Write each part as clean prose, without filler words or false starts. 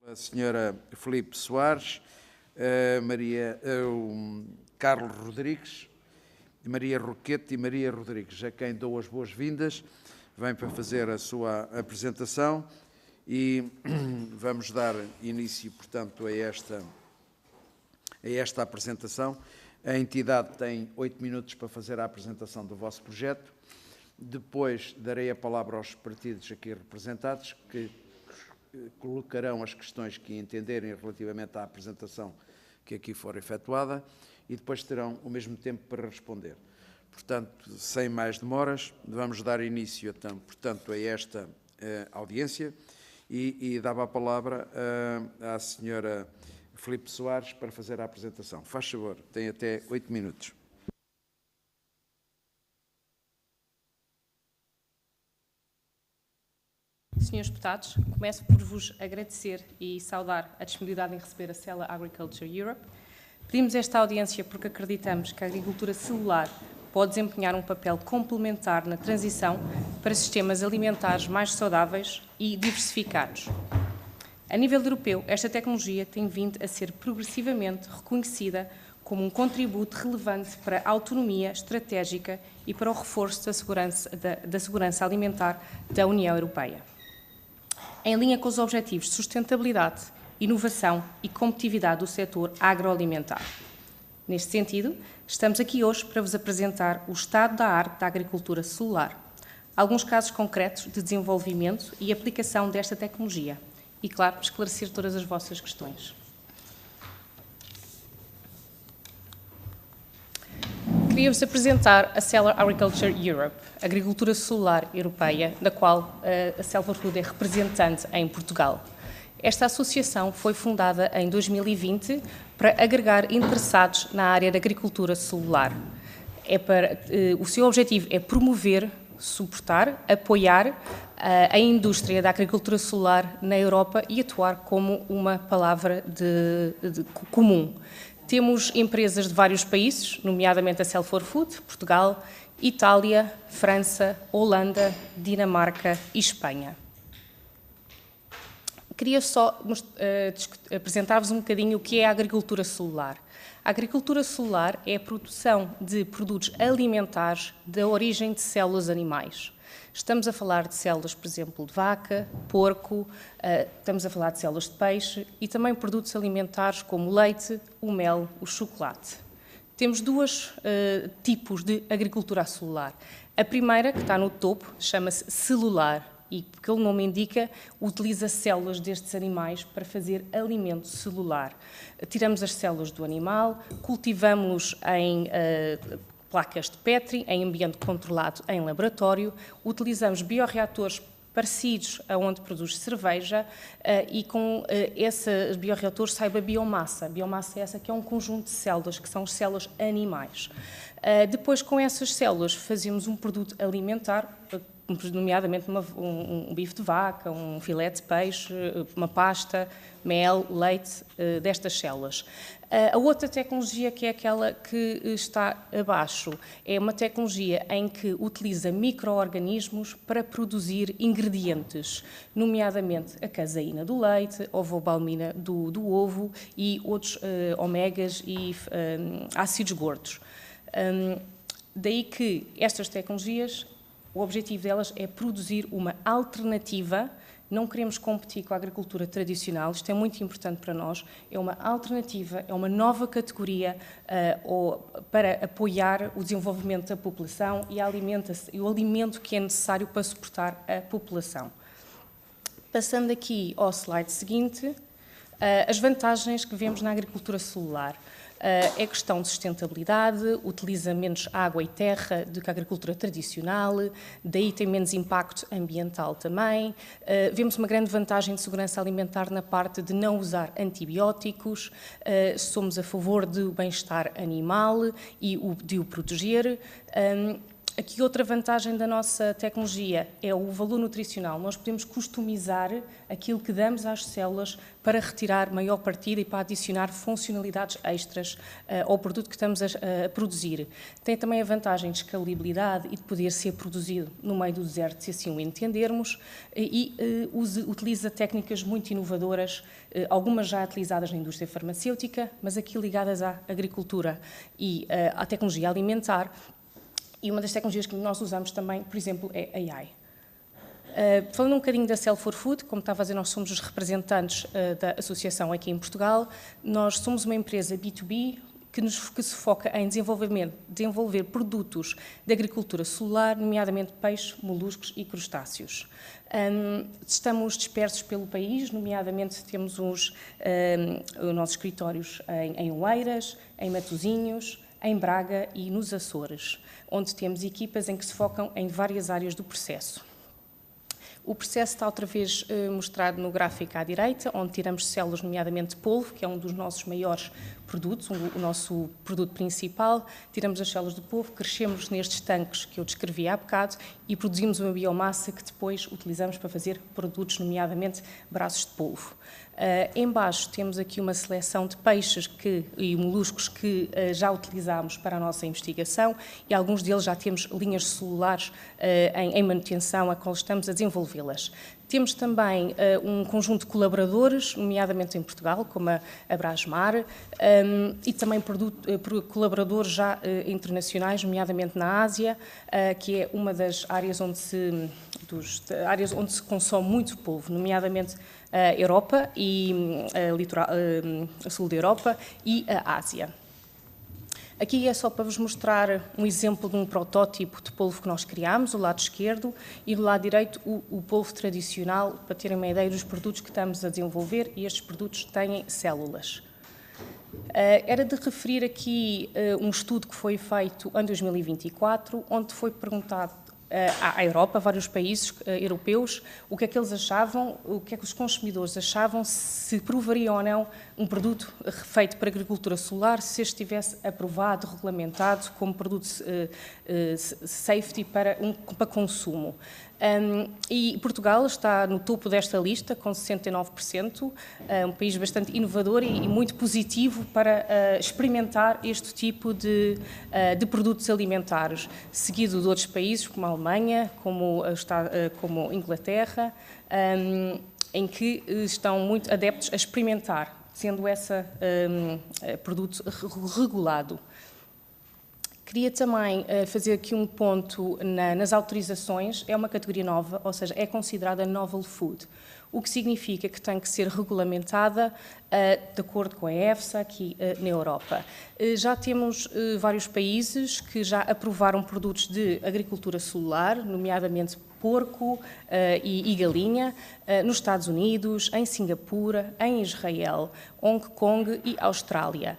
A senhora Filipe Soares, Carlos Rodrigues, Maria Roquete e Maria Rodrigues, a quem dou as boas-vindas. Vem para fazer a sua apresentação e vamos dar início, portanto, a esta apresentação. A entidade tem 8 minutos para fazer a apresentação do vosso projeto. Depois darei a palavra aos partidos aqui representados, que colocarão as questões que entenderem relativamente à apresentação que aqui for efetuada e depois terão o mesmo tempo para responder. Portanto, sem mais demoras, vamos dar início, então, portanto, a esta audiência e dava a palavra à senhora Filipe Soares para fazer a apresentação. Faz favor, tem até 8 minutos. Senhores deputados, começo por vos agradecer e saudar a disponibilidade em receber a Cella Agriculture Europe. Pedimos esta audiência porque acreditamos que a agricultura celular pode desempenhar um papel complementar na transição para sistemas alimentares mais saudáveis e diversificados. A nível europeu, esta tecnologia tem vindo a ser progressivamente reconhecida como um contributo relevante para a autonomia estratégica e para o reforço da segurança alimentar da União Europeia. Em linha com os objetivos de sustentabilidade, inovação e competitividade do setor agroalimentar. Neste sentido, estamos aqui hoje para vos apresentar o estado da arte da agricultura celular, alguns casos concretos de desenvolvimento e aplicação desta tecnologia e, claro, esclarecer todas as vossas questões. Queria-vos apresentar a Cella Agriculture Europe, agricultura celular europeia, da qual a Cella Food é representante em Portugal. Esta associação foi fundada em 2020 para agregar interessados na área da agricultura celular. O seu objetivo é promover, suportar, apoiar a indústria da agricultura celular na Europa e atuar como uma palavra comum. Temos empresas de vários países, nomeadamente a Cell for Food, Portugal, Itália, França, Holanda, Dinamarca e Espanha. Queria só apresentar-vos um bocadinho o que é a agricultura celular. A agricultura celular é a produção de produtos alimentares da origem de células animais. Estamos a falar de células, por exemplo, de vaca, porco, estamos a falar de células de peixe e também produtos alimentares como o leite, o mel, o chocolate. Temos dois tipos de agricultura celular. A primeira, que está no topo, chama-se celular e, porque o nome indica, utiliza células destes animais para fazer alimento celular. Tiramos as células do animal, cultivamos-los em placas de Petri, em ambiente controlado em laboratório, utilizamos bioreatores parecidos a onde produz cerveja e com esses bioreatores sai a biomassa. A biomassa é essa que é um conjunto de células, que são células animais. Depois, com essas células, fazemos um produto alimentar, nomeadamente um bife de vaca, um filé de peixe, uma pasta, mel, leite destas células. A outra tecnologia, que é aquela que está abaixo, é uma tecnologia em que utiliza micro-organismos para produzir ingredientes, nomeadamente a caseína do leite, a ovobalmina do ovo e outros ômegas e ácidos gordos. Daí que estas tecnologias, o objetivo delas é produzir uma alternativa. Não queremos competir com a agricultura tradicional, isto é muito importante para nós, é uma alternativa, é uma nova categoria para apoiar o desenvolvimento da população e o alimento que é necessário para suportar a população. Passando aqui ao slide seguinte, as vantagens que vemos na agricultura celular. É questão de sustentabilidade, utiliza menos água e terra do que a agricultura tradicional, daí tem menos impacto ambiental também. Vemos uma grande vantagem de segurança alimentar na parte de não usar antibióticos, somos a favor do bem-estar animal e de o proteger. Aqui outra vantagem da nossa tecnologia é o valor nutricional. Nós podemos customizar aquilo que damos às células para retirar maior partido e para adicionar funcionalidades extras ao produto que estamos a produzir. Tem também a vantagem de escalabilidade e de poder ser produzido no meio do deserto, se assim o entendermos, e utiliza técnicas muito inovadoras, algumas já utilizadas na indústria farmacêutica, mas aqui ligadas à agricultura e à tecnologia alimentar. E uma das tecnologias que nós usamos também, por exemplo, é a AI. Falando um bocadinho da Cell4Food, como estava a dizer, nós somos os representantes da associação aqui em Portugal. Nós somos uma empresa B2B que se foca em desenvolver produtos de agricultura celular, nomeadamente peixe, moluscos e crustáceos. Estamos dispersos pelo país, nomeadamente temos os nossos escritórios em Oeiras, em Matosinhos, em Braga e nos Açores, onde temos equipas em que se focam em várias áreas do processo. O processo está outra vez mostrado no gráfico à direita, onde tiramos células, nomeadamente polvo, que é um dos nossos maiores produtos, o nosso produto principal. Tiramos as células do polvo, crescemos nestes tanques que eu descrevi há bocado e produzimos uma biomassa que depois utilizamos para fazer produtos, nomeadamente braços de polvo. Embaixo temos aqui uma seleção de peixes e moluscos que já utilizámos para a nossa investigação e alguns deles já temos linhas celulares em manutenção, a qual estamos a desenvolvê-las. Temos também um conjunto de colaboradores, nomeadamente em Portugal, como a Brasmar, e também colaboradores já internacionais, nomeadamente na Ásia, que é uma das áreas onde se consome muito polvo, nomeadamente a Europa e a sul da Europa e a Ásia. Aqui é só para vos mostrar um exemplo de um protótipo de polvo que nós criámos, o lado esquerdo, e do lado direito o polvo tradicional, para terem uma ideia dos produtos que estamos a desenvolver, e estes produtos têm células. Era de referir aqui um estudo que foi feito em 2024, onde foi perguntado à Europa, a vários países europeus, o que é que eles achavam, o que é que os consumidores achavam, se provariam ou não um produto feito para agricultura celular, se estivesse aprovado, regulamentado como produto safety para consumo. E Portugal está no topo desta lista, com 69%, um país bastante inovador e muito positivo para experimentar este tipo de produtos alimentares, seguido de outros países, como a Alemanha, como Inglaterra, em que estão muito adeptos a experimentar, sendo esse produto regulado. Queria também fazer aqui um ponto nas autorizações. É uma categoria nova, ou seja, é considerada novel food, o que significa que tem que ser regulamentada de acordo com a EFSA aqui na Europa. Já temos vários países que já aprovaram produtos de agricultura celular, nomeadamente porco e galinha, nos Estados Unidos, em Singapura, em Israel, Hong Kong e Austrália.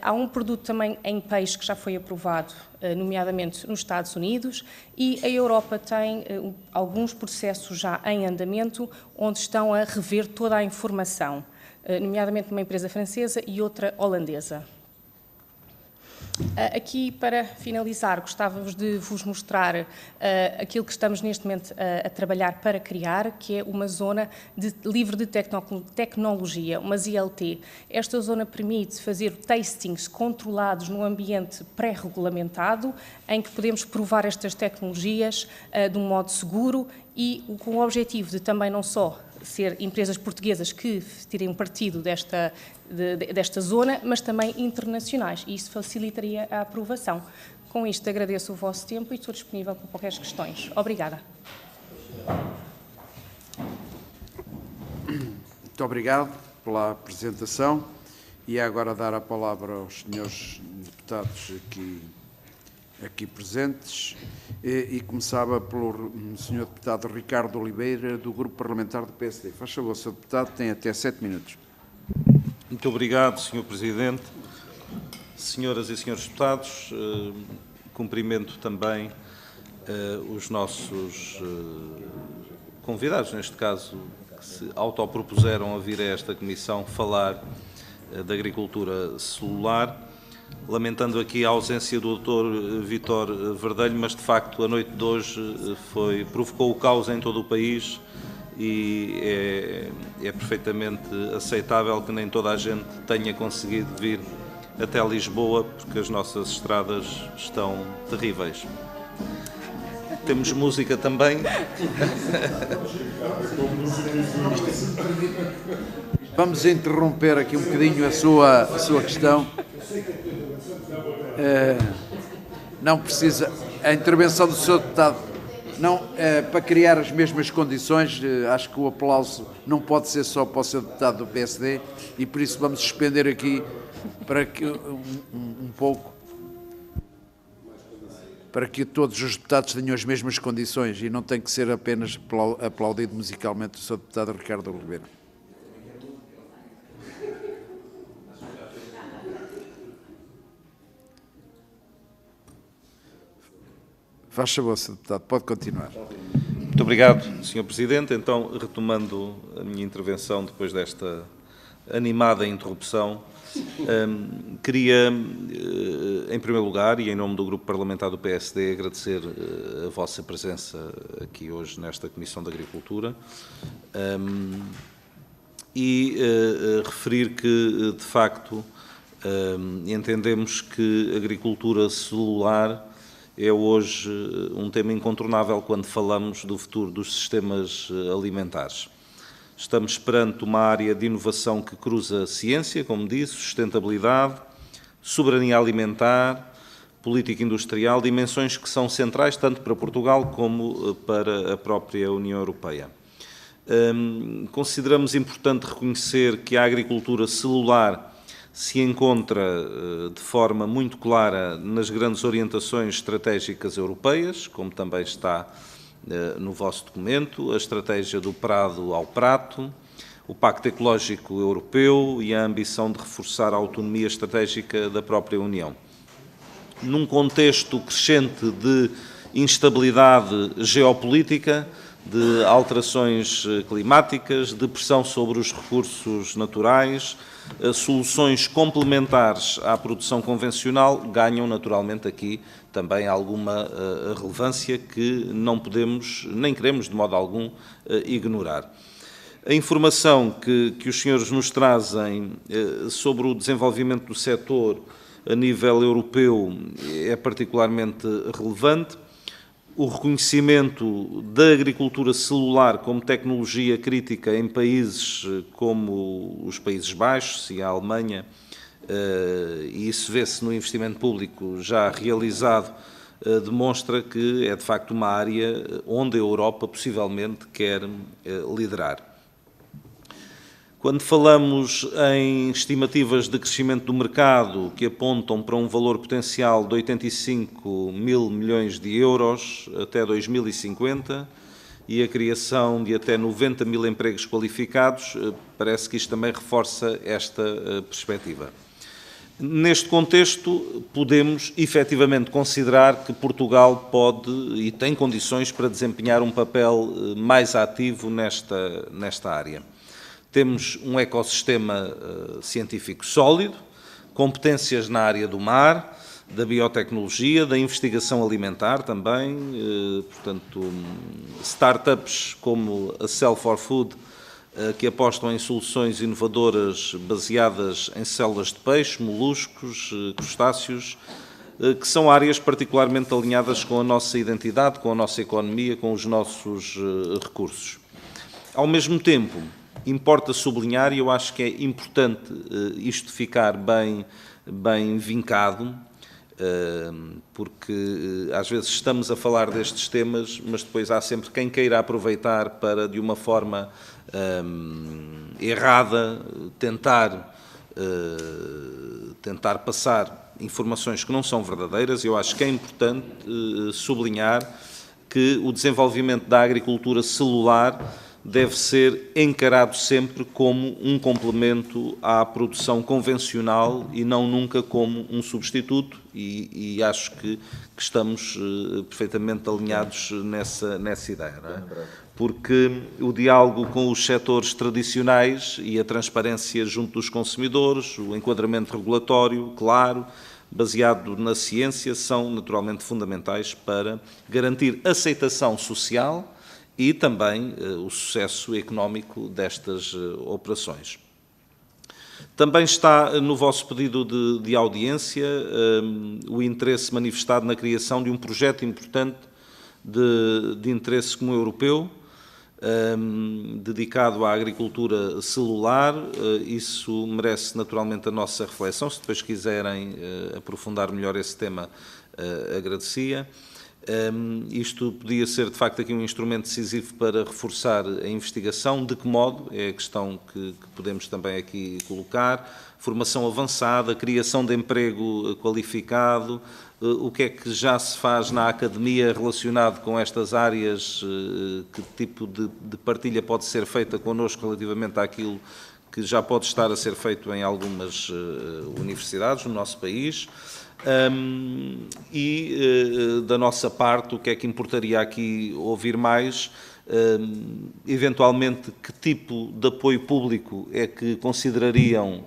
Há um produto também em peixe que já foi aprovado, nomeadamente nos Estados Unidos, e a Europa tem alguns processos já em andamento, onde estão a rever toda a informação, nomeadamente uma empresa francesa e outra holandesa. Aqui, para finalizar, gostava-vos de vos mostrar aquilo que estamos neste momento a trabalhar para criar, que é uma zona livre de tecnologia, uma ZLT. Esta zona permite fazer tastings controlados num ambiente pré-regulamentado, em que podemos provar estas tecnologias de um modo seguro e com o objetivo de também não só ser empresas portuguesas que tirem partido desta zona, mas também internacionais, e isso facilitaria a aprovação. Com isto, agradeço o vosso tempo e estou disponível para qualquer questões. Obrigada. Muito obrigado pela apresentação e agora dar a palavra aos senhores deputados aqui presentes e começava pelo Sr. Deputado Ricardo Oliveira, do Grupo Parlamentar do PSD. Faz favor, Sr. Deputado, tem até 7 minutos. Muito obrigado, Sr. Presidente. Senhoras e senhores deputados, cumprimento também os nossos convidados, neste caso, que se autopropuseram a vir a esta comissão falar da agricultura celular. lamentando aqui a ausência do Dr. Vítor Verdelho, mas de facto a noite de hoje provocou o caos em todo o país e é perfeitamente aceitável que nem toda a gente tenha conseguido vir até Lisboa, porque as nossas estradas estão terríveis. Temos música também. Vamos interromper aqui um bocadinho a sua questão. Não precisa. A intervenção do Sr. Deputado, não, para criar as mesmas condições, acho que o aplauso não pode ser só para o Sr. Deputado do PSD e por isso vamos suspender aqui para que um pouco, para que todos os deputados tenham as mesmas condições e não tem que ser apenas aplaudido musicalmente o Sr. Deputado Ricardo Oliveira. Faz favor, Sr. Deputado, pode continuar. Muito obrigado, Sr. Presidente. Então, retomando a minha intervenção depois desta animada interrupção, queria, em primeiro lugar, e em nome do Grupo Parlamentar do PSD, agradecer a vossa presença aqui hoje nesta Comissão de Agricultura e referir que, de facto, entendemos que a agricultura celular é hoje um tema incontornável quando falamos do futuro dos sistemas alimentares. Estamos perante uma área de inovação que cruza ciência, como disse, sustentabilidade, soberania alimentar, política industrial, dimensões que são centrais tanto para Portugal como para a própria União Europeia. Consideramos importante reconhecer que a agricultura celular se encontra de forma muito clara nas grandes orientações estratégicas europeias, como também está no vosso documento, a estratégia do prado ao prato, o Pacto Ecológico Europeu e a ambição de reforçar a autonomia estratégica da própria União. Num contexto crescente de instabilidade geopolítica, de alterações climáticas, de pressão sobre os recursos naturais, soluções complementares à produção convencional ganham naturalmente aqui também alguma relevância que não podemos, nem queremos de modo algum ignorar. A informação que os senhores nos trazem sobre o desenvolvimento do setor a nível europeu é particularmente relevante. O reconhecimento da agricultura celular como tecnologia crítica em países como os Países Baixos e a Alemanha, e isso vê-se no investimento público já realizado, demonstra que é de facto uma área onde a Europa possivelmente quer liderar. Quando falamos em estimativas de crescimento do mercado que apontam para um valor potencial de 85 mil milhões de euros até 2050 e a criação de até 90 mil empregos qualificados, parece que isto também reforça esta perspectiva. Neste contexto, podemos efetivamente considerar que Portugal pode e tem condições para desempenhar um papel mais ativo nesta área. Temos um ecossistema científico sólido, competências na área do mar, da biotecnologia, da investigação alimentar também, portanto, startups como a Cell4Food, que apostam em soluções inovadoras baseadas em células de peixe, moluscos, crustáceos, que são áreas particularmente alinhadas com a nossa identidade, com a nossa economia, com os nossos recursos. Ao mesmo tempo, importa sublinhar, e eu acho que é importante isto ficar bem vincado, porque às vezes estamos a falar destes temas, mas depois há sempre quem queira aproveitar para, de uma forma errada, tentar passar informações que não são verdadeiras. Eu acho que é importante sublinhar que o desenvolvimento da agricultura celular deve ser encarado sempre como um complemento à produção convencional e não nunca como um substituto, e acho que estamos perfeitamente alinhados nessa ideia, não é? Porque o diálogo com os setores tradicionais e a transparência junto dos consumidores, o enquadramento regulatório, claro, baseado na ciência, são naturalmente fundamentais para garantir aceitação social e também o sucesso económico destas operações. Também está no vosso pedido de audiência o interesse manifestado na criação de um projeto importante de interesse comum europeu, dedicado à agricultura celular. Isso merece naturalmente a nossa reflexão. Se depois quiserem aprofundar melhor esse tema, agradecia. Isto podia ser, de facto, aqui um instrumento decisivo para reforçar a investigação. De que modo? É a questão que podemos também aqui colocar. Formação avançada, criação de emprego qualificado, o que é que já se faz na academia relacionado com estas áreas, que tipo de partilha pode ser feita connosco relativamente àquilo que já pode estar a ser feito em algumas universidades no nosso país. Da nossa parte, o que é que importaria aqui ouvir mais? Eventualmente, que tipo de apoio público é que considerariam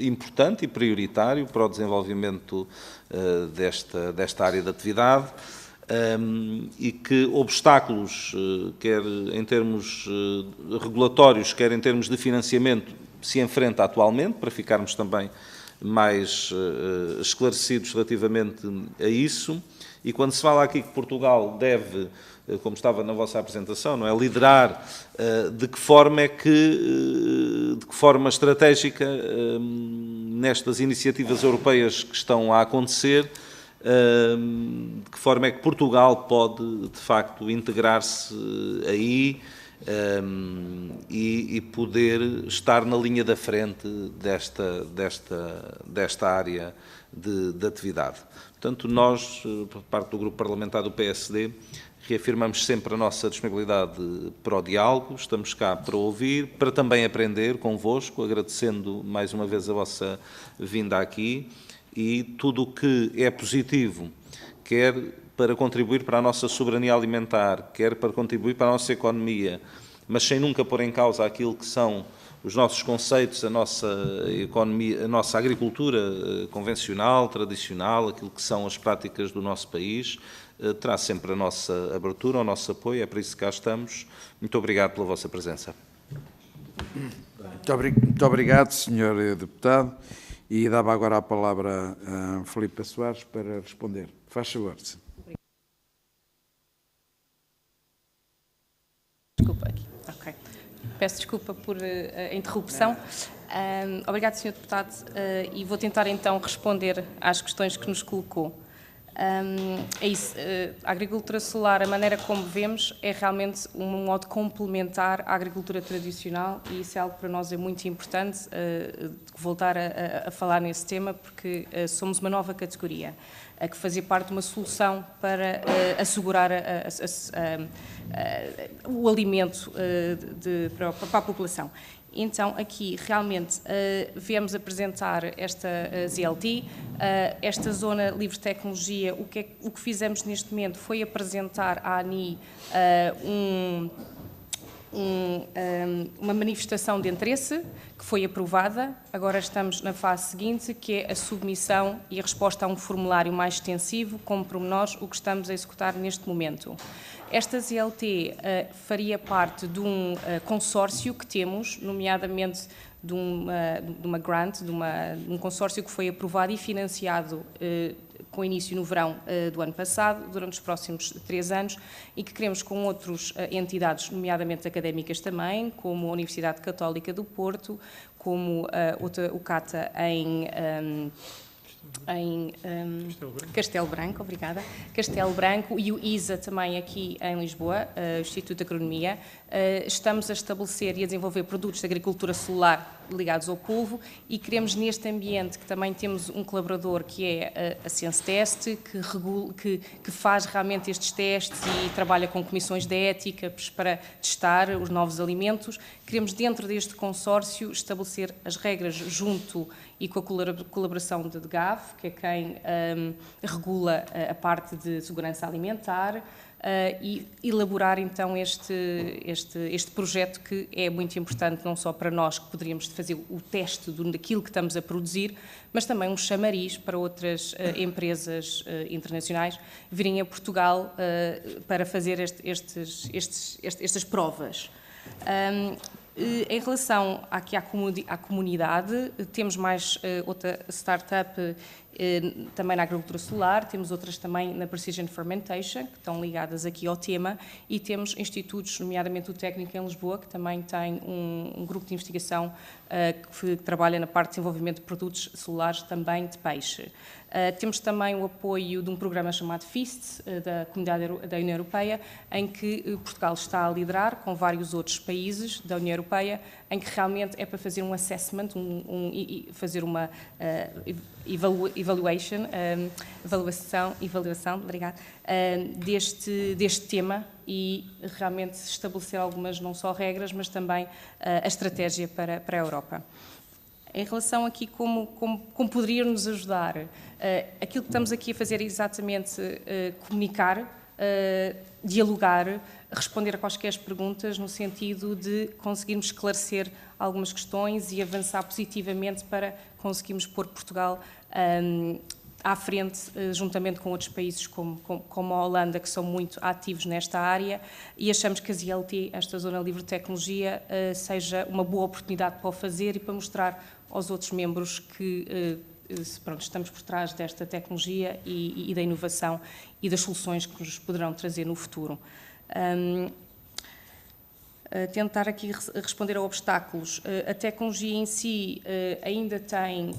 importante e prioritário para o desenvolvimento desta área de atividade, e que obstáculos, quer em termos regulatórios, quer em termos de financiamento, se enfrenta atualmente, para ficarmos também mais esclarecidos relativamente a isso. E quando se fala aqui que Portugal deve, como estava na vossa apresentação, não é, liderar, de que forma estratégica, nestas iniciativas europeias que estão a acontecer, de que forma é que Portugal pode, de facto, integrar-se aí e poder estar na linha da frente desta área de atividade. Portanto, nós, por parte do Grupo Parlamentar do PSD, reafirmamos sempre a nossa disponibilidade para o diálogo, estamos cá para ouvir, para também aprender convosco, agradecendo mais uma vez a vossa vinda aqui, e tudo o que é positivo, quer para contribuir para a nossa soberania alimentar, quer para contribuir para a nossa economia, mas sem nunca pôr em causa aquilo que são os nossos conceitos, a nossa economia, a nossa agricultura convencional, tradicional, aquilo que são as práticas do nosso país, terá sempre a nossa abertura, o nosso apoio, é para isso que cá estamos. Muito obrigado pela vossa presença. Muito obrigado, Sr. Deputado. E dava agora a palavra a Filipe Soares para responder. Faz favor. Desculpa aqui. Ok. Peço desculpa por a interrupção. Obrigado, Sr. Deputado, e vou tentar então responder às questões que nos colocou. É isso, a agricultura solar, a maneira como vemos, é realmente um modo complementar à agricultura tradicional, e isso é algo que para nós é muito importante, voltar a falar nesse tema, porque somos uma nova categoria, a que fazia parte de uma solução para assegurar o alimento para a população. Então, aqui, realmente, viemos apresentar esta ZLT, esta Zona Livre de Tecnologia. O que fizemos neste momento foi apresentar à ANI uma manifestação de interesse que foi aprovada. Agora estamos na fase seguinte, que é a submissão e a resposta a um formulário mais extensivo, com pormenores, o que estamos a executar neste momento. Esta ZLT faria parte de um consórcio que temos, nomeadamente de uma grant, de um consórcio que foi aprovado e financiado com início no verão do ano passado, durante os próximos 3 anos, e que queremos com outras entidades, nomeadamente académicas também, como a Universidade Católica do Porto, como o CATA em Castelo Branco, obrigada, Castelo Branco, e o ISA também aqui em Lisboa, o Instituto de Agronomia. Estamos a estabelecer e a desenvolver produtos de agricultura celular ligados ao polvo, e queremos neste ambiente, que também temos um colaborador que é a ScienceTest, que faz realmente estes testes e trabalha com comissões de ética para testar os novos alimentos. Queremos, dentro deste consórcio, estabelecer as regras junto e com a colaboração de DGAV, que é quem regula a parte de segurança alimentar, e elaborar então este projeto, que é muito importante não só para nós, que poderíamos fazer o teste daquilo que estamos a produzir, mas também um chamariz para outras empresas internacionais virem a Portugal para fazer estas provas. Em relação aqui à comunidade, temos mais outra startup também na agricultura solar, temos outras também na Precision Fermentation, que estão ligadas aqui ao tema, e temos institutos, nomeadamente o Técnico em Lisboa, que também tem um grupo de investigação que trabalha na parte de desenvolvimento de produtos celulares também de peixe. Temos também o apoio de um programa chamado FEAST, da Comunidade da União Europeia, em que Portugal está a liderar com vários outros países da União Europeia, em que realmente é para fazer um assessment, fazer uma avaliação, obrigada, deste tema, e realmente estabelecer algumas, não só regras, mas também a estratégia para a Europa. Em relação aqui como poderia nos ajudar, aquilo que estamos aqui a fazer é exatamente comunicar, dialogar, responder a quaisquer perguntas, no sentido de conseguirmos esclarecer algumas questões e avançar positivamente para conseguirmos pôr Portugal à frente, juntamente com outros países como a Holanda, que são muito ativos nesta área, e achamos que a ZLT, esta Zona Livre de Tecnologia, seja uma boa oportunidade para o fazer e para mostrar aos outros membros que estamos por trás desta tecnologia e da inovação e das soluções que nos poderão trazer no futuro. Tentar aqui responder a obstáculos. A tecnologia em si ainda tem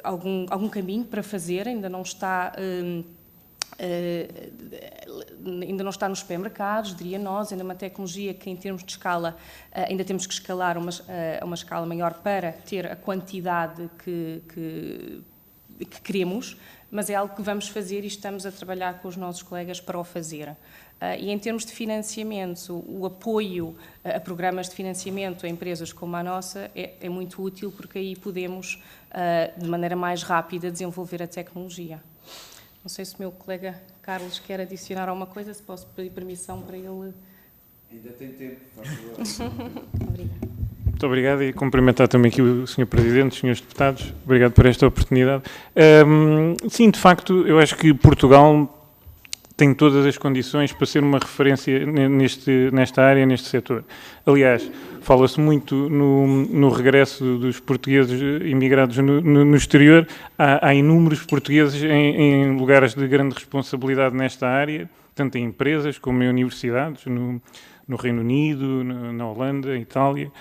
algum caminho para fazer, ainda não está nos supermercados, diria nós, ainda é uma tecnologia que, em termos de escala, ainda temos que escalar a uma escala maior para ter a quantidade que queremos, mas é algo que vamos fazer e estamos a trabalhar com os nossos colegas para o fazer. E em termos de financiamento, o apoio a programas de financiamento a empresas como a nossa é muito útil, porque aí podemos, de maneira mais rápida, desenvolver a tecnologia. Não sei se o meu colega Carlos quer adicionar alguma coisa, se posso pedir permissão para ele. Ainda tem tempo, faz favor. Obrigada. Muito obrigado, e cumprimentar também aqui o Sr. Presidente, os Srs. Deputados. Obrigado por esta oportunidade. Sim, de facto, eu acho que Portugal tem todas as condições para ser uma referência nesta área, neste setor. Aliás, fala-se muito no regresso dos portugueses imigrados no exterior. Há inúmeros portugueses em lugares de grande responsabilidade nesta área, tanto em empresas como em universidades, no Reino Unido, na Holanda, em Itália.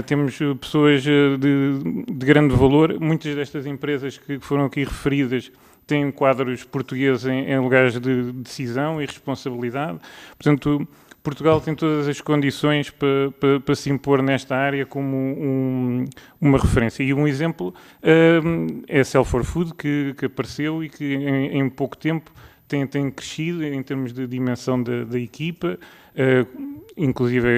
Temos pessoas de grande valor. Muitas destas empresas que foram aqui referidas têm quadros portugueses em lugares de decisão e responsabilidade. Portanto, Portugal tem todas as condições para se impor nesta área como uma referência. E um exemplo é a Cell4Food, que apareceu e que em pouco tempo tem crescido em termos de dimensão da equipa, inclusive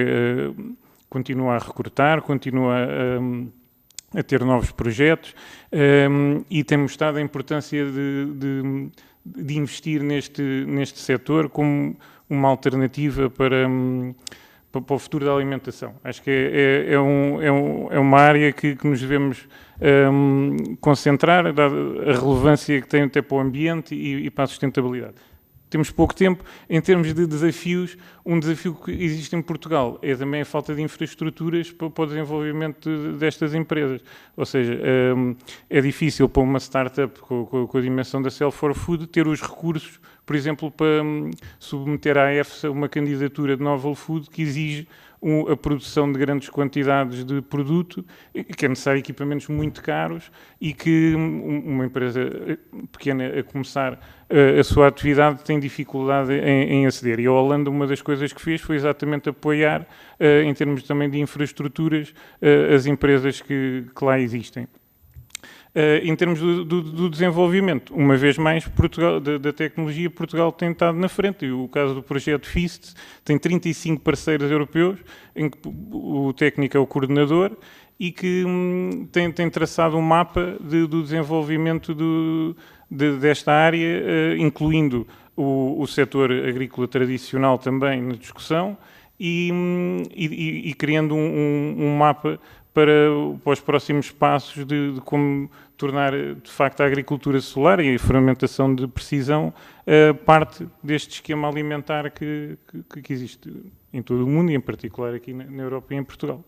continua a recrutar, continua a ter novos projetos, e tem mostrado a importância de investir neste setor como uma alternativa para o futuro da alimentação. Acho que é uma área que nos devemos concentrar, dada a relevância que tem até para o ambiente e para a sustentabilidade. Temos pouco tempo. Em termos de desafios, um desafio que existe em Portugal é também a falta de infraestruturas para o desenvolvimento destas empresas. Ou seja, é difícil para uma startup com a dimensão da Cell4Food ter os recursos, por exemplo, para submeter à EFSA uma candidatura de Novel Food que exige a produção de grandes quantidades de produto, que é necessário equipamentos muito caros e que uma empresa pequena a começar a sua atividade tem dificuldade em aceder. E a Holanda, uma das coisas que fez foi exatamente apoiar, em termos também de infraestruturas, as empresas que lá existem. Em termos do desenvolvimento, uma vez mais, da tecnologia, Portugal tem estado na frente. E o caso do projeto FEAST tem 35 parceiros europeus, em que o técnico é o coordenador, e que tem traçado um mapa do desenvolvimento desta área, incluindo o setor agrícola tradicional também na discussão e criando um mapa para os próximos passos de como tornar, de facto, a agricultura solar e a fermentação de precisão parte deste esquema alimentar que existe em todo o mundo e, em particular, aqui na Europa e em Portugal.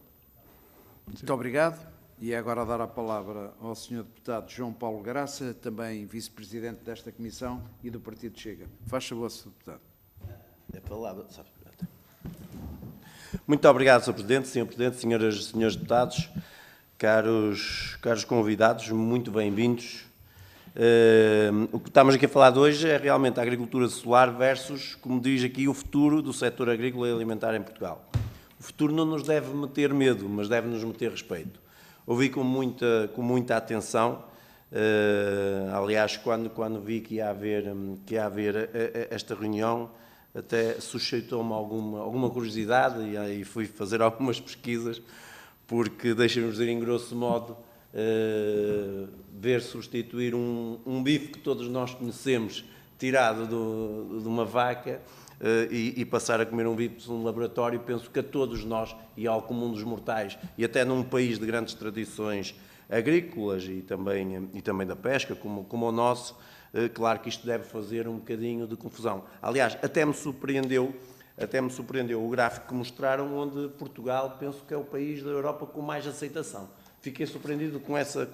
Muito obrigado. E é agora a dar a palavra ao Sr. Deputado João Paulo Graça, também Vice-Presidente desta Comissão e do Partido Chega. Faz favor, Sr. Deputado. É a palavra. Muito obrigado, Sr. Presidente, Sr. Presidente, Senhoras e Senhores Deputados, caros convidados, muito bem-vindos. O que estamos aqui a falar de hoje é realmente a agricultura solar versus, como diz aqui, o futuro do setor agrícola e alimentar em Portugal. O futuro não nos deve meter medo, mas deve-nos meter respeito. Ouvi com muita atenção, aliás, quando vi que ia haver esta reunião, até suscitou-me alguma curiosidade e fui fazer algumas pesquisas, porque, deixem-me dizer em grosso modo, ver substituir um bife que todos nós conhecemos, tirado de uma vaca, e passar a comer um bife num laboratório, penso que a todos nós, e ao comum dos mortais, e até num país de grandes tradições agrícolas e também da pesca, como o nosso, claro que isto deve fazer um bocadinho de confusão. Aliás, até me surpreendeu o gráfico que mostraram, onde Portugal, penso que é o país da Europa com mais aceitação. Fiquei surpreendido com essa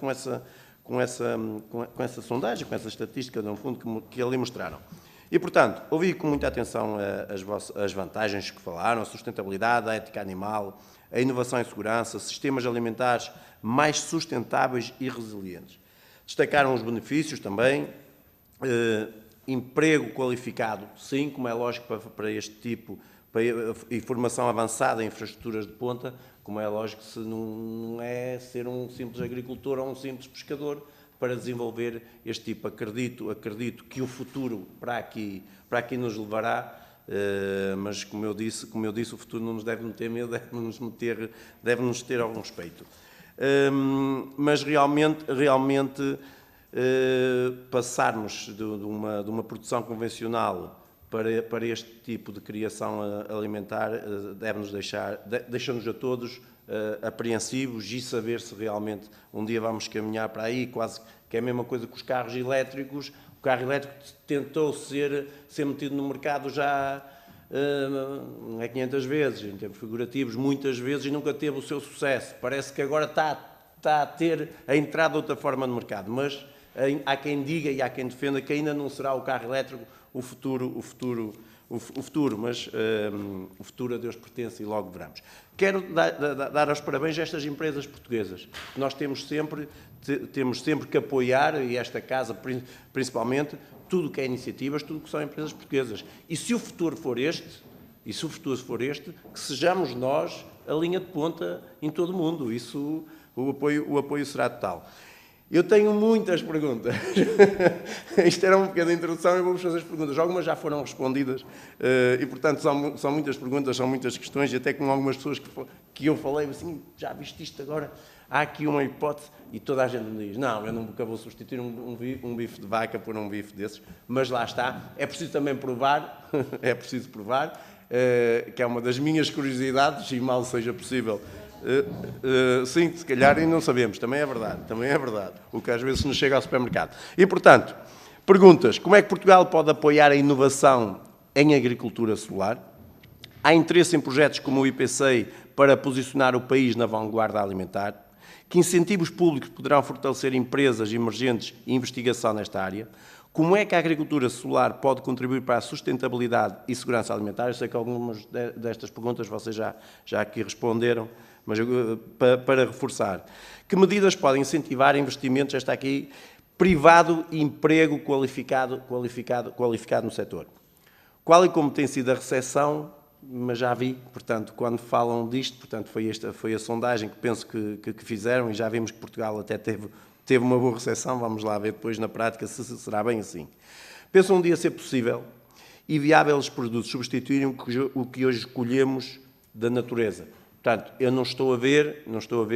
sondagem, com essa estatística, no fundo, que ali mostraram. E, portanto, ouvi com muita atenção as vantagens que falaram, a sustentabilidade, a ética animal, a inovação e segurança, sistemas alimentares mais sustentáveis e resilientes. Destacaram os benefícios também, emprego qualificado, sim, como é lógico para este tipo, e formação avançada em infraestruturas de ponta, como é lógico, se não é ser um simples agricultor ou um simples pescador, para desenvolver este tipo. Acredito que o futuro para aqui nos levará, mas como eu disse, o futuro não nos deve meter medo, deve-nos ter algum respeito. Mas realmente passarmos de uma produção convencional para este tipo de criação alimentar deixa-nos a todos apreensivos e saber se realmente um dia vamos caminhar para aí, quase que é a mesma coisa que os carros elétricos. O carro elétrico tentou ser metido no mercado já não é 500 vezes, em termos figurativos, muitas vezes, e nunca teve o seu sucesso. Parece que agora está a ter a entrada de outra forma no mercado, mas há quem diga e há quem defenda que ainda não será o carro elétrico o futuro, mas o futuro a Deus pertence e logo veremos. Quero dar os parabéns a estas empresas portuguesas. Nós temos sempre que apoiar, e esta casa principalmente, tudo o que é iniciativas, tudo o que são empresas portuguesas. E se o futuro for este, que sejamos nós a linha de ponta em todo o mundo. Isso, o apoio será total. Eu tenho muitas perguntas. Isto era um bocadinho de introdução e vou-vos fazer as perguntas. Algumas já foram respondidas e, portanto, são muitas perguntas, são muitas questões, e até com algumas pessoas que eu falei, assim, já viste isto agora? Há aqui uma hipótese, e toda a gente me diz, não, eu nunca vou substituir um bife de vaca por um bife desses, mas lá está. É preciso também provar, que é uma das minhas curiosidades, e mal seja possível. Sim, se calhar, e não sabemos, também é verdade, o que às vezes nos chega ao supermercado. E, portanto, perguntas: como é que Portugal pode apoiar a inovação em agricultura solar? Há interesse em projetos como o IPCEI para posicionar o país na vanguarda alimentar? Que incentivos públicos poderão fortalecer empresas emergentes e investigação nesta área? Como é que a agricultura solar pode contribuir para a sustentabilidade e segurança alimentar? Eu sei que algumas destas perguntas vocês já aqui responderam, mas para reforçar. Que medidas podem incentivar investimentos, esta aqui, privado e emprego qualificado no setor? Qual e como tem sido a recepção? Mas já vi, portanto, quando falam disto, portanto, foi a sondagem que penso que fizeram, e já vimos que Portugal até teve uma boa recepção. Vamos lá ver depois na prática se será bem assim. Penso um dia ser possível e viável os produtos substituírem o que hoje escolhemos da natureza. Portanto, eu não estou a ver,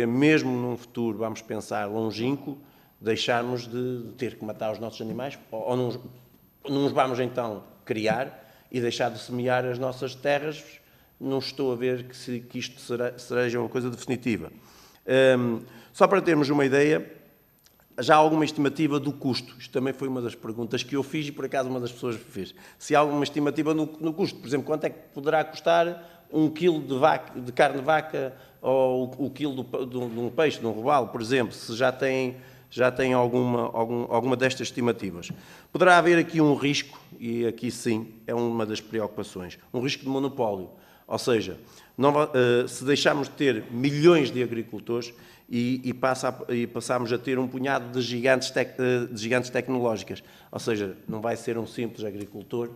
mesmo num futuro, vamos pensar longínquo, deixarmos de ter que matar os nossos animais, ou não nos vamos então criar e deixar de semear as nossas terras. Não estou a ver que isto seja uma coisa definitiva. Só para termos uma ideia, já há alguma estimativa do custo? Isto também foi uma das perguntas que eu fiz e, por acaso, uma das pessoas fez. Se há alguma estimativa no custo, por exemplo, quanto é que poderá custar 1 quilo de carne de vaca ou o quilo de um peixe, de um robalo, por exemplo, se já tem alguma destas estimativas. Poderá haver aqui um risco, e aqui sim é uma das preocupações, um risco de monopólio. Ou seja, se deixarmos de ter milhões de agricultores e passarmos a ter um punhado de gigantes tecnológicas. Ou seja, não vai ser um simples agricultor,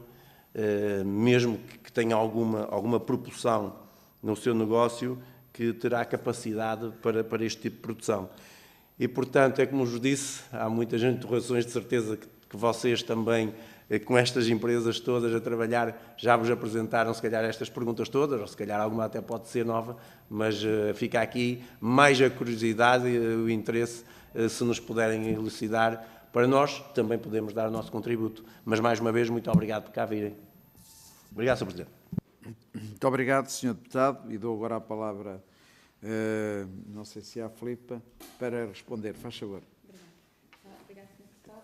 mesmo que tenha alguma propulsão no seu negócio, que terá capacidade para este tipo de produção. E, portanto, é como vos disse, há muitas interrogações, de certeza que vocês também, com estas empresas todas a trabalhar, já vos apresentaram, se calhar, estas perguntas todas, ou se calhar alguma até pode ser nova, mas fica aqui mais a curiosidade e o interesse, se nos puderem elucidar, para nós também podemos dar o nosso contributo. Mas, mais uma vez, muito obrigado por cá virem. Obrigado, Sr. Presidente. Muito obrigado, Sr. Deputado, e dou agora a palavra, não sei se há a Filipa, para responder. Faz favor. Obrigada, Sr. Deputado.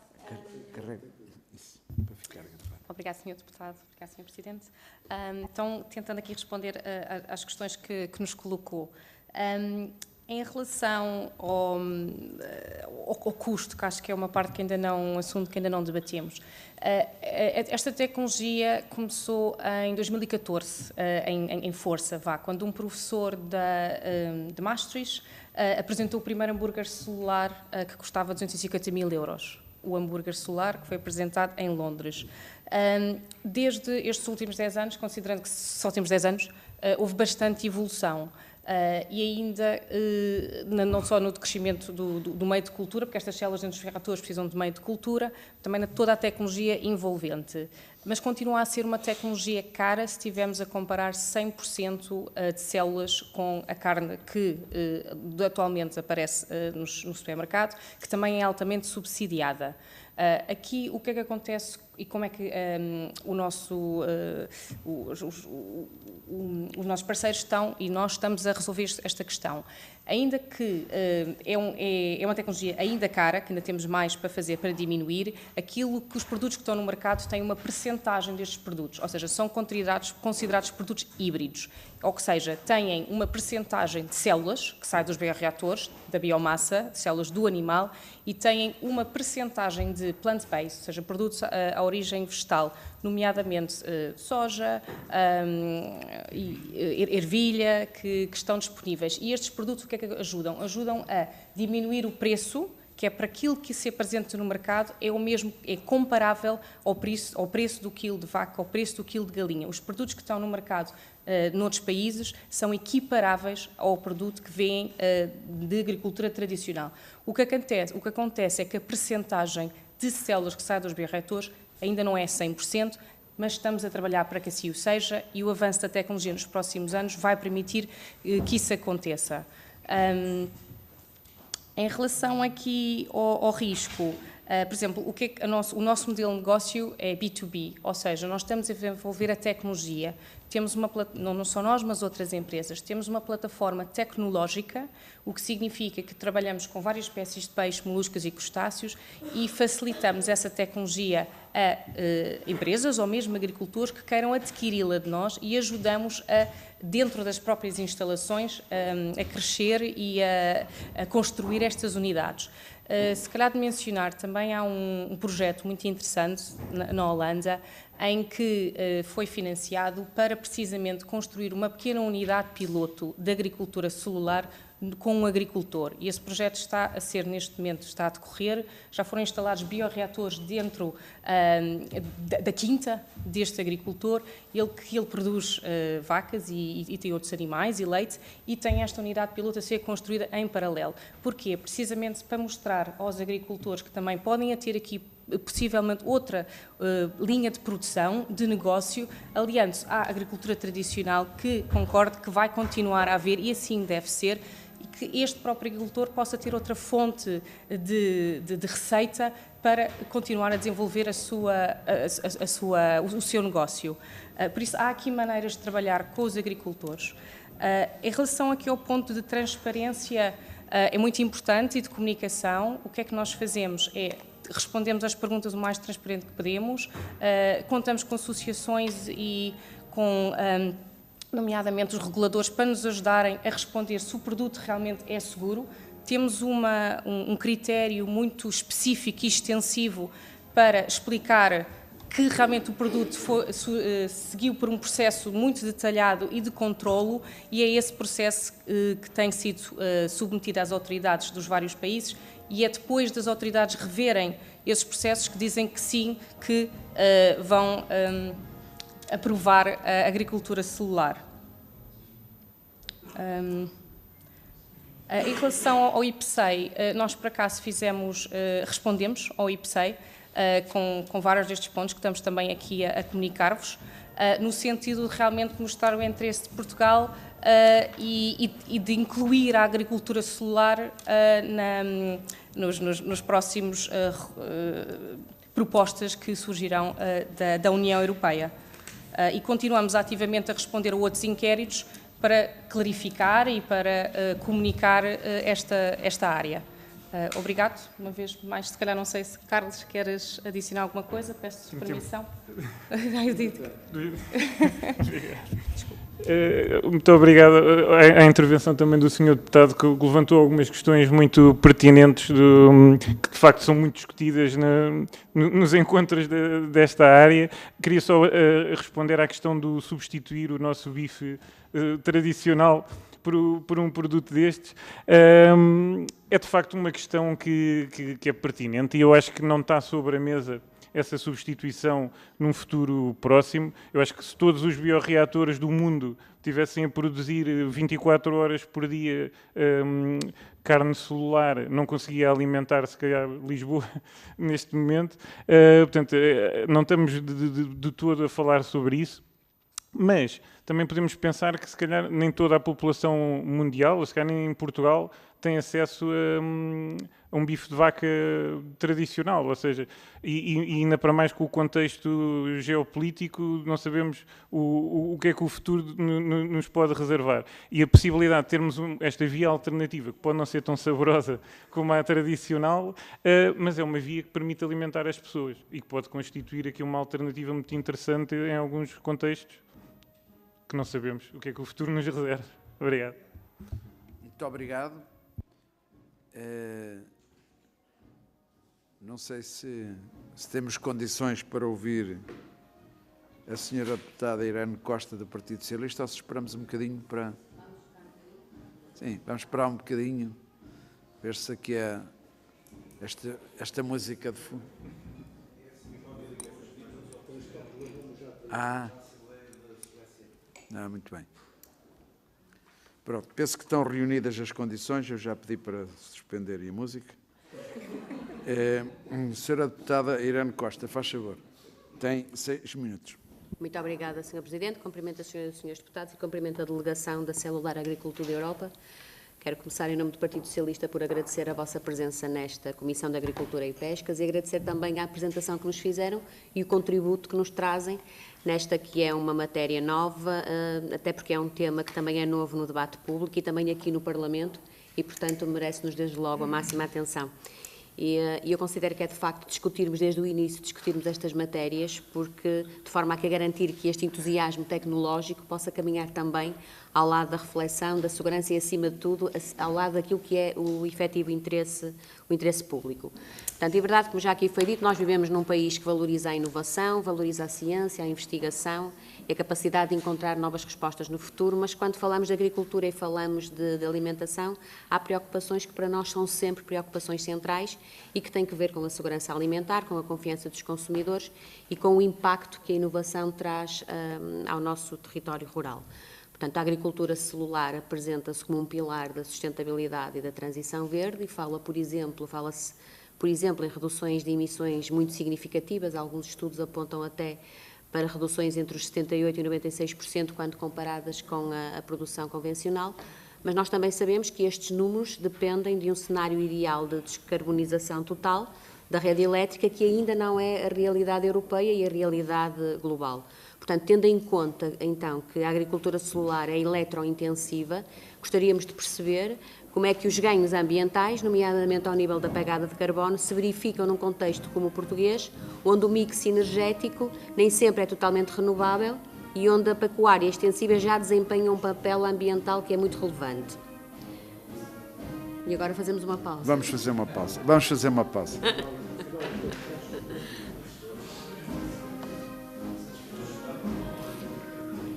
Carrega isso, para ficar gravado. Obrigada, Sr. Deputado. Obrigada, Sr. Presidente. Então, tentando aqui responder às questões que nos colocou. Em relação ao custo, que acho que é uma parte que ainda não, um assunto que ainda não debatemos, esta tecnologia começou em 2014, em força, quando um professor de Maastricht apresentou o primeiro hambúrguer celular que custava 250 mil euros. O hambúrguer celular que foi apresentado em Londres. Desde estes últimos 10 anos, considerando que só temos 10 anos, houve bastante evolução. E ainda, não só no decrescimento do meio de cultura, porque estas células dentro dos reatores precisam de meio de cultura, também toda a tecnologia envolvente. Mas continua a ser uma tecnologia cara se estivermos a comparar 100% de células com a carne que atualmente aparece no supermercado, que também é altamente subsidiada. Aqui, o que é que acontece e como é que os nossos parceiros estão e nós estamos a resolver esta questão. Ainda que é uma tecnologia ainda cara, que ainda temos mais para fazer para diminuir, aquilo que os produtos que estão no mercado têm uma percentagem destes produtos, ou seja, são considerados produtos híbridos, ou que seja, têm uma percentagem de células que sai dos bioreatores, da biomassa, de células do animal, e têm uma percentagem de plant-based, ou seja, produtos à origem vegetal, nomeadamente soja, ervilha, que estão disponíveis. E estes produtos o que é que ajudam? Ajudam a diminuir o preço, que é para aquilo que se apresenta no mercado, é comparável ao preço do quilo de vaca, ao preço do quilo de galinha. Os produtos que estão no mercado noutros países são equiparáveis ao produto que vem de agricultura tradicional. O que acontece é que a percentagem de células que sai dos bioreatores ainda não é 100%, mas estamos a trabalhar para que assim o seja e o avanço da tecnologia nos próximos anos vai permitir que isso aconteça. Em relação aqui ao risco, por exemplo, o nosso modelo de negócio é B2B, ou seja, nós estamos a desenvolver a tecnologia. Temos não só nós, mas outras empresas. Temos uma plataforma tecnológica, o que significa que trabalhamos com várias espécies de peixe, moluscos e crustáceos e facilitamos essa tecnologia a empresas ou mesmo agricultores que queiram adquiri-la de nós e ajudamos dentro das próprias instalações, a crescer e a construir estas unidades. Se calhar de mencionar, também há um projeto muito interessante na Holanda, em que foi financiado para precisamente construir uma pequena unidade piloto de agricultura celular com um agricultor. E esse projeto neste momento está a decorrer, já foram instalados bioreatores dentro da quinta deste agricultor, ele produz vacas e tem outros animais e leite, e tem esta unidade piloto a ser construída em paralelo. Porquê? Precisamente para mostrar aos agricultores que também podem ter aqui possivelmente outra linha de produção, de negócio, aliando-se à agricultura tradicional, que concordo que vai continuar a haver, e assim deve ser, e que este próprio agricultor possa ter outra fonte de receita para continuar a desenvolver o seu negócio. Por isso, há aqui maneiras de trabalhar com os agricultores. Em relação aqui ao ponto de transparência, é muito importante, e de comunicação, o que é que nós fazemos? Respondemos às perguntas o mais transparente que podemos, contamos com associações e com, nomeadamente, os reguladores para nos ajudarem a responder se o produto realmente é seguro. Temos um critério muito específico e extensivo para explicar que realmente o produto seguiu por um processo muito detalhado e de controlo, e é esse processo que tem sido submetido às autoridades dos vários países, e é depois das autoridades reverem esses processos que dizem que sim, que vão aprovar a agricultura celular. Em relação ao IPCEI, nós por acaso respondemos ao IPCEI com vários destes pontos que estamos também aqui a comunicar-vos, no sentido de realmente mostrar o interesse de Portugal e de incluir a agricultura celular nos próximos propostas que surgirão da União Europeia. E continuamos ativamente a responder a outros inquéritos para clarificar e para comunicar esta área. Obrigado, uma vez mais. Se calhar não sei se, Carlos, queres adicionar alguma coisa, peço permissão. Muito obrigado à intervenção também do Sr. Deputado, que levantou algumas questões muito pertinentes, que de facto são muito discutidas nos encontros desta área. Queria só responder à questão do substituir o nosso bife tradicional por um produto destes. É de facto uma questão que é pertinente, e eu acho que não está sobre a mesa essa substituição num futuro próximo. Eu acho que se todos os bioreatores do mundo tivessem a produzir 24 horas por dia carne celular, não conseguia alimentar, se calhar, Lisboa neste momento. Portanto, não estamos de todo a falar sobre isso. Mas também podemos pensar que, se calhar, nem toda a população mundial, ou se calhar nem em Portugal, tem acesso a um bife de vaca tradicional, ou seja, e ainda para mais com o contexto geopolítico, não sabemos o que é que o futuro nos pode reservar. E a possibilidade de termos esta via alternativa, que pode não ser tão saborosa como a tradicional, mas é uma via que permite alimentar as pessoas e que pode constituir aqui uma alternativa muito interessante em alguns contextos que não sabemos o que é que o futuro nos reserva. Obrigado. Muito obrigado. Não sei se temos condições para ouvir a senhora deputada Irene Costa, do Partido Socialista, ou se esperamos um bocadinho para... Sim, vamos esperar um bocadinho, ver se aqui é esta música de fundo. Muito bem. Pronto, penso que estão reunidas as condições, eu já pedi para suspenderem a música. Senhora deputada Irene Costa, faz favor, tem 6 minutos. Muito obrigada, Sr. Presidente. Cumprimento as senhoras e senhores deputados e cumprimento a delegação da Celular Agricultura da Europa. Quero começar em nome do Partido Socialista por agradecer a vossa presença nesta Comissão de Agricultura e Pescas e agradecer também a apresentação que nos fizeram e o contributo que nos trazem nesta que é uma matéria nova, até porque é um tema que também é novo no debate público e também aqui no Parlamento e, portanto, merece-nos desde logo a máxima atenção. E eu considero que é de facto discutirmos desde o início, discutirmos estas matérias, porque de forma a garantir que este entusiasmo tecnológico possa caminhar também ao lado da reflexão, da segurança e, acima de tudo, ao lado daquilo que é o efetivo interesse público. Portanto, é verdade, como já aqui foi dito, nós vivemos num país que valoriza a inovação, valoriza a ciência, a investigação e a capacidade de encontrar novas respostas no futuro, mas quando falamos de agricultura e falamos de alimentação, há preocupações que para nós são sempre preocupações centrais e que têm que ver com a segurança alimentar, com a confiança dos consumidores e com o impacto que a inovação traz ao nosso território rural. Portanto, a agricultura celular apresenta-se como um pilar da sustentabilidade e da transição verde e fala-se, por exemplo, em reduções de emissões muito significativas. Alguns estudos apontam até para reduções entre os 78% e 96% quando comparadas com a produção convencional, mas nós também sabemos que estes números dependem de um cenário ideal de descarbonização total da rede elétrica, que ainda não é a realidade europeia e a realidade global. Portanto, tendo em conta, então, que a agricultura celular é eletrointensiva, gostaríamos de perceber como é que os ganhos ambientais, nomeadamente ao nível da pegada de carbono, se verificam num contexto como o português, onde o mix energético nem sempre é totalmente renovável e onde a pecuária extensiva já desempenha um papel ambiental que é muito relevante. E agora fazemos uma pausa. Vamos fazer uma pausa. Vamos fazer uma pausa.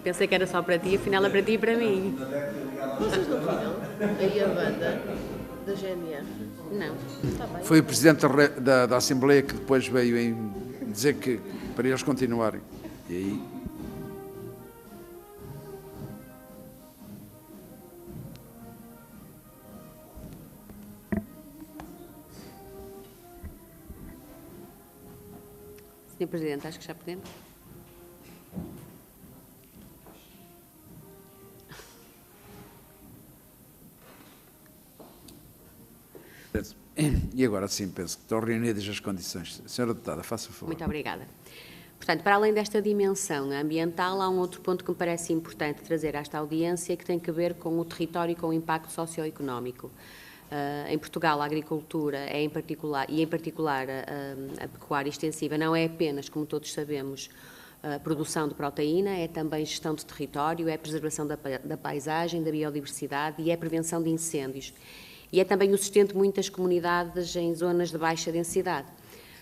Pensei que era só para ti, afinal é para ti e para mim. Vocês não viram aí a banda da GNR? Não. Está bem. Foi o Presidente da Assembleia que depois veio em dizer que para eles continuarem. E aí... Senhor Presidente, acho que já podemos. E agora sim, penso que estão reunidas as condições. Senhora Deputada, faça favor. Muito obrigada. Portanto, para além desta dimensão ambiental, há um outro ponto que me parece importante trazer a esta audiência, que tem a ver com o território e com o impacto socioeconómico. Em Portugal, a agricultura, em particular a pecuária extensiva, não é apenas, como todos sabemos, a produção de proteína, é também gestão de território, é a preservação da paisagem, da biodiversidade e é a prevenção de incêndios. E é também o sustento de muitas comunidades em zonas de baixa densidade.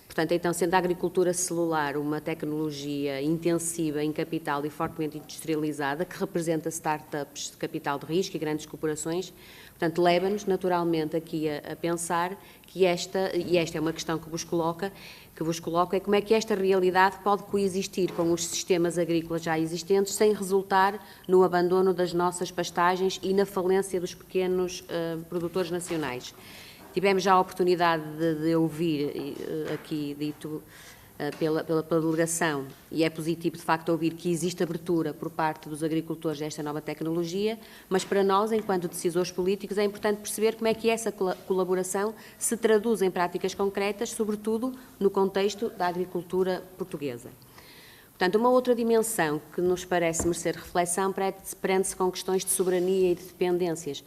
Portanto, então, sendo a agricultura celular uma tecnologia intensiva em capital e fortemente industrializada, que representa startups de capital de risco e grandes corporações, portanto, leva-nos naturalmente aqui a pensar que esta é uma questão que vos coloco, é como é que esta realidade pode coexistir com os sistemas agrícolas já existentes sem resultar no abandono das nossas pastagens e na falência dos pequenos produtores nacionais. Tivemos já a oportunidade de ouvir aqui dito pela delegação, e é positivo de facto ouvir que existe abertura por parte dos agricultores desta nova tecnologia, mas para nós, enquanto decisores políticos, é importante perceber como é que essa colaboração se traduz em práticas concretas, sobretudo no contexto da agricultura portuguesa. Portanto, uma outra dimensão que nos parece merecer reflexão prende-se com questões de soberania e de dependências.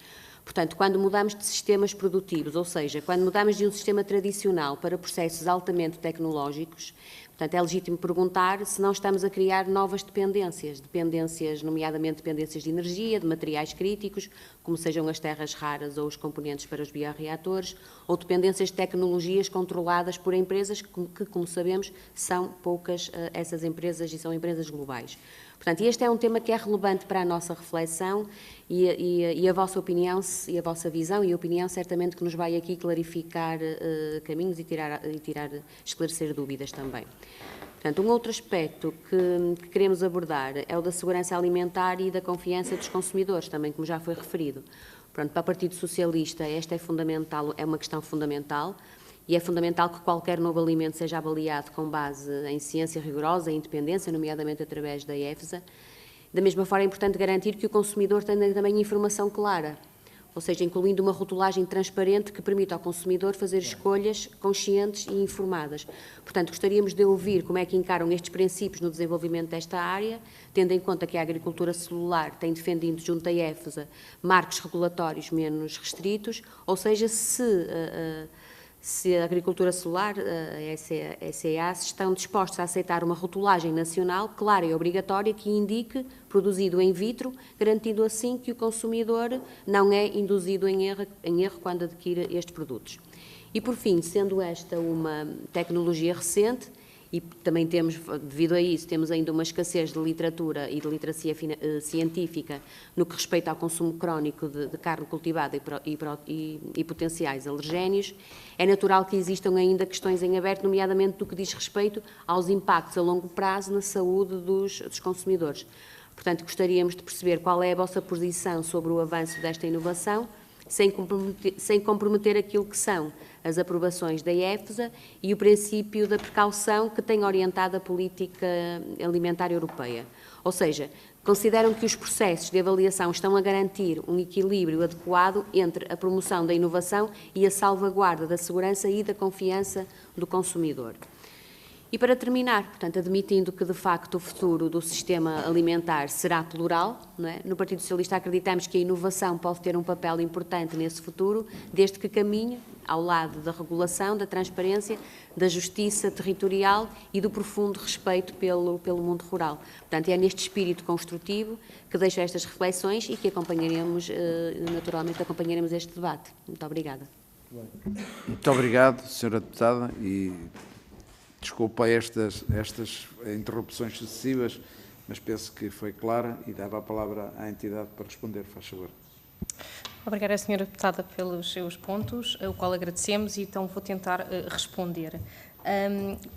Portanto, quando mudamos de sistemas produtivos, ou seja, quando mudamos de um sistema tradicional para processos altamente tecnológicos, portanto, é legítimo perguntar se não estamos a criar novas dependências, nomeadamente dependências de energia, de materiais críticos, como sejam as terras raras ou os componentes para os bioreatores, ou dependências de tecnologias controladas por empresas que, como sabemos, são poucas essas empresas e são empresas globais. Portanto, este é um tema que é relevante para a nossa reflexão e a vossa opinião e a vossa visão e opinião certamente que nos vai aqui clarificar caminhos e esclarecer dúvidas também. Portanto, um outro aspecto que queremos abordar é o da segurança alimentar e da confiança dos consumidores, também como já foi referido. Pronto, para o Partido Socialista esta é fundamental, é uma questão fundamental. E é fundamental que qualquer novo alimento seja avaliado com base em ciência rigorosa e independência, nomeadamente através da EFSA. Da mesma forma, é importante garantir que o consumidor tenha também informação clara, ou seja, incluindo uma rotulagem transparente que permita ao consumidor fazer escolhas conscientes e informadas. Portanto, gostaríamos de ouvir como é que encaram estes princípios no desenvolvimento desta área, tendo em conta que a agricultura celular tem defendido junto à EFSA marcos regulatórios menos restritos, ou seja, se a agricultura celular, a SEA, estão dispostos a aceitar uma rotulagem nacional clara e obrigatória que indique produzido in vitro, garantindo assim que o consumidor não é induzido em erro quando adquire estes produtos. E, por fim, sendo esta uma tecnologia recente, e também temos, devido a isso, temos ainda uma escassez de literatura e de literacia científica no que respeita ao consumo crónico de carne cultivada e potenciais alergénios, é natural que existam ainda questões em aberto, nomeadamente no que diz respeito aos impactos a longo prazo na saúde dos consumidores. Portanto, gostaríamos de perceber qual é a vossa posição sobre o avanço desta inovação, sem comprometer aquilo que são as aprovações da EFSA e o princípio da precaução que tem orientado a política alimentar europeia. Ou seja, consideram que os processos de avaliação estão a garantir um equilíbrio adequado entre a promoção da inovação e a salvaguarda da segurança e da confiança do consumidor. E para terminar, portanto, admitindo que de facto o futuro do sistema alimentar será plural, não é? No Partido Socialista acreditamos que a inovação pode ter um papel importante nesse futuro, desde que caminhe ao lado da regulação, da transparência, da justiça territorial e do profundo respeito pelo mundo rural. Portanto, é neste espírito construtivo que deixo estas reflexões e que acompanharemos, naturalmente acompanharemos este debate. Muito obrigada. Muito obrigado, Sra. Deputada, e desculpa estas interrupções sucessivas, mas penso que foi clara e dava a palavra à entidade para responder, faz favor. Obrigada, Sra. Deputada, pelos seus pontos, o qual agradecemos, e então vou tentar responder.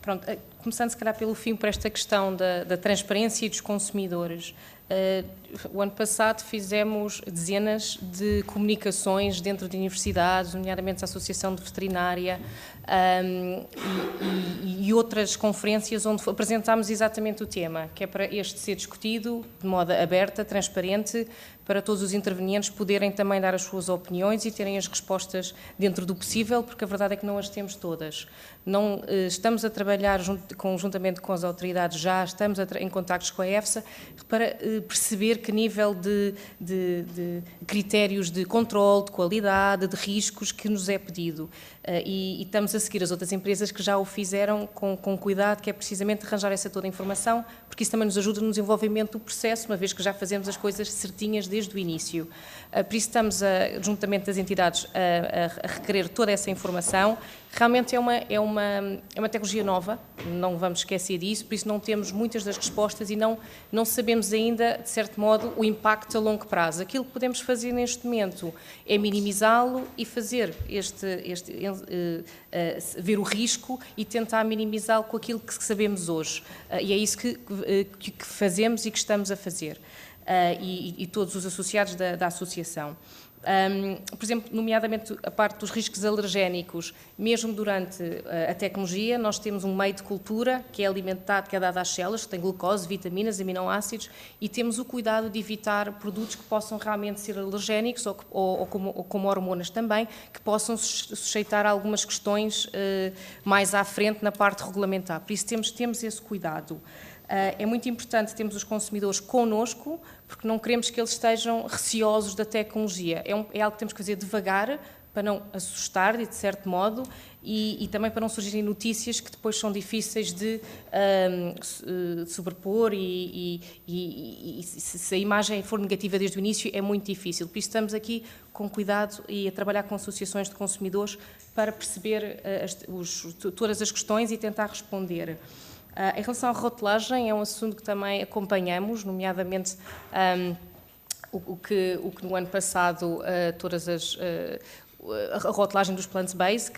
Pronto, começando se calhar pelo fim, por esta questão da transparência e dos consumidores. O ano passado fizemos dezenas de comunicações dentro de universidades, nomeadamente a Associação de Veterinária e outras conferências onde apresentámos exatamente o tema, que é para este ser discutido de modo aberta, transparente, para todos os intervenientes poderem também dar as suas opiniões e terem as respostas dentro do possível, porque a verdade é que não as temos todas. Não estamos a trabalhar conjuntamente com as autoridades, já estamos em contactos com a EFSA para perceber que nível de critérios de controle, de qualidade, de riscos que nos é pedido. E estamos a seguir as outras empresas que já o fizeram com cuidado, que é precisamente arranjar essa toda a informação, porque isso também nos ajuda no desenvolvimento do processo, uma vez que já fazemos as coisas certinhas desde o início. Por isso estamos, juntamente das entidades, a requerer toda essa informação. Realmente é uma tecnologia nova, não vamos esquecer disso, por isso não temos muitas das respostas e não sabemos ainda, de certo modo, o impacto a longo prazo. Aquilo que podemos fazer neste momento é minimizá-lo e fazer ver o risco e tentar minimizá-lo com aquilo que sabemos hoje. E é isso que fazemos e que estamos a fazer. E todos os associados da associação. Por exemplo, nomeadamente a parte dos riscos alergénicos, mesmo durante a tecnologia, nós temos um meio de cultura que é alimentado, que é dado às células, que tem glucose, vitaminas, aminoácidos, e temos o cuidado de evitar produtos que possam realmente ser alergénicos ou como hormonas também, que possam sujeitar a algumas questões mais à frente na parte regulamentar. Por isso temos esse cuidado. É muito importante termos os consumidores connosco, porque não queremos que eles estejam receosos da tecnologia. É algo que temos que fazer devagar, para não assustar, de certo modo, e também para não surgirem notícias que depois são difíceis de sobrepor e se a imagem for negativa desde o início é muito difícil. Por isso estamos aqui com cuidado e a trabalhar com associações de consumidores para perceber todas as questões e tentar responder. Em relação à rotulagem, é um assunto que também acompanhamos, nomeadamente o que no ano passado todas a rotulagem dos plant-based,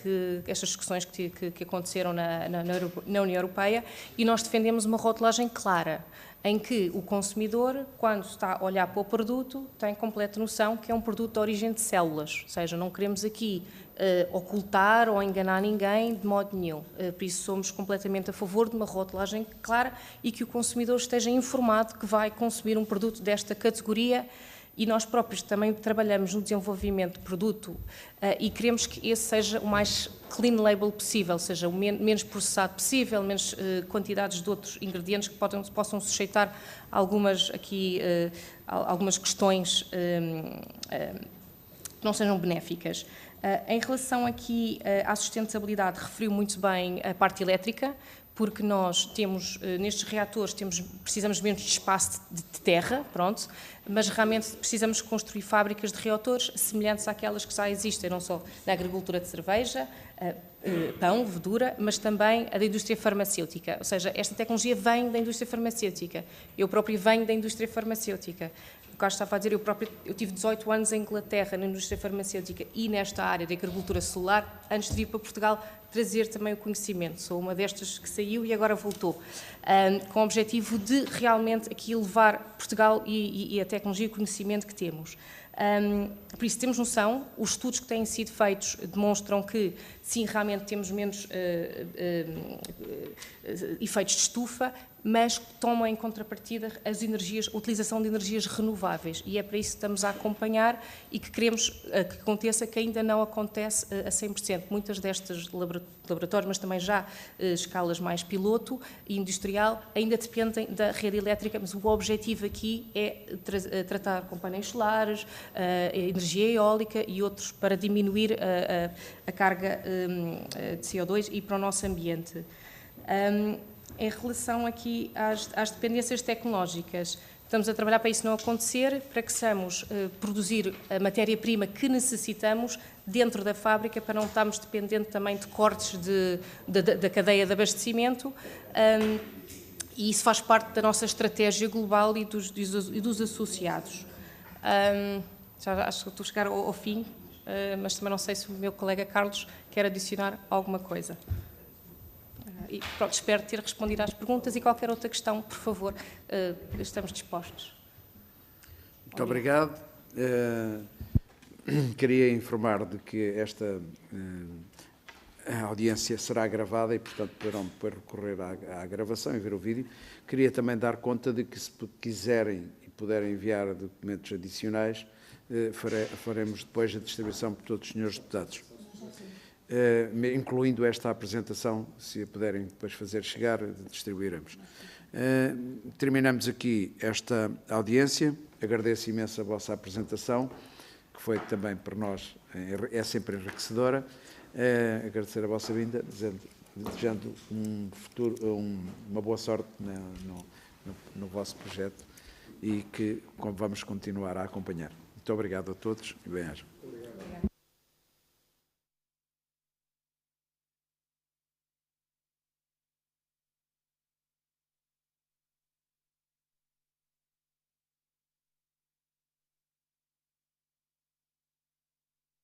estas discussões que aconteceram na União Europeia, e nós defendemos uma rotulagem clara, em que o consumidor, quando está a olhar para o produto, tem completa noção que é um produto de origem de células, ou seja, não queremos aqui ocultar ou enganar ninguém de modo nenhum. Por isso somos completamente a favor de uma rotulagem clara e que o consumidor esteja informado que vai consumir um produto desta categoria, e nós próprios também trabalhamos no desenvolvimento de produto e queremos que esse seja o mais clean label possível, ou seja, o menos processado possível, menos quantidades de outros ingredientes que possam sujeitar algumas questões que não sejam benéficas. Em relação aqui à sustentabilidade, referiu muito bem a parte elétrica, porque nós temos, nestes reatores, precisamos menos de espaço de terra, pronto, mas realmente precisamos construir fábricas de reatores semelhantes àquelas que já existem, não só na agricultura de cerveja, pão, verdura, mas também a da indústria farmacêutica. Ou seja, esta tecnologia vem da indústria farmacêutica. Eu próprio venho da indústria farmacêutica. O Carlos estava a dizer, eu tive 18 anos em Inglaterra, na indústria farmacêutica e nesta área de agricultura celular, antes de vir para Portugal, trazer também o conhecimento. Sou uma destas que saiu e agora voltou, com o objetivo de realmente aqui levar Portugal e a tecnologia e o conhecimento que temos. Por isso temos noção, os estudos que têm sido feitos demonstram que sim, realmente temos menos efeitos de estufa, mas que tomam em contrapartida a utilização de energias renováveis. E é para isso que estamos a acompanhar e que queremos que aconteça, que ainda não acontece a 100%. Muitas destas laboratórios, mas também já escalas mais piloto e industrial, ainda dependem da rede elétrica, mas o objetivo aqui é tratar com painéis solares, energia eólica e outros para diminuir a carga de CO2 e para o nosso ambiente. Em relação aqui às dependências tecnológicas, estamos a trabalhar para isso não acontecer, para que possamos produzir a matéria-prima que necessitamos dentro da fábrica, para não estarmos dependentes também de cortes da cadeia de abastecimento, e isso faz parte da nossa estratégia global e dos associados. Já acho que estou a chegar ao fim, mas também não sei se o meu colega Carlos quer adicionar alguma coisa. E pronto, espero ter respondido às perguntas e qualquer outra questão, por favor, estamos dispostos. Muito obrigado. Queria informar de que esta audiência será gravada e, portanto, poderão depois recorrer à gravação e ver o vídeo. Queria também dar conta de que, se quiserem e puderem enviar documentos adicionais, faremos depois a distribuição por todos os senhores deputados. Incluindo esta apresentação, se a puderem depois fazer chegar, distribuiremos. Terminamos aqui esta audiência. Agradeço imenso a vossa apresentação, que foi também para nós, é sempre enriquecedora. Agradecer a vossa vinda, desejando uma boa sorte no vosso projeto e que vamos continuar a acompanhar. Muito obrigado a todos e bem-aja.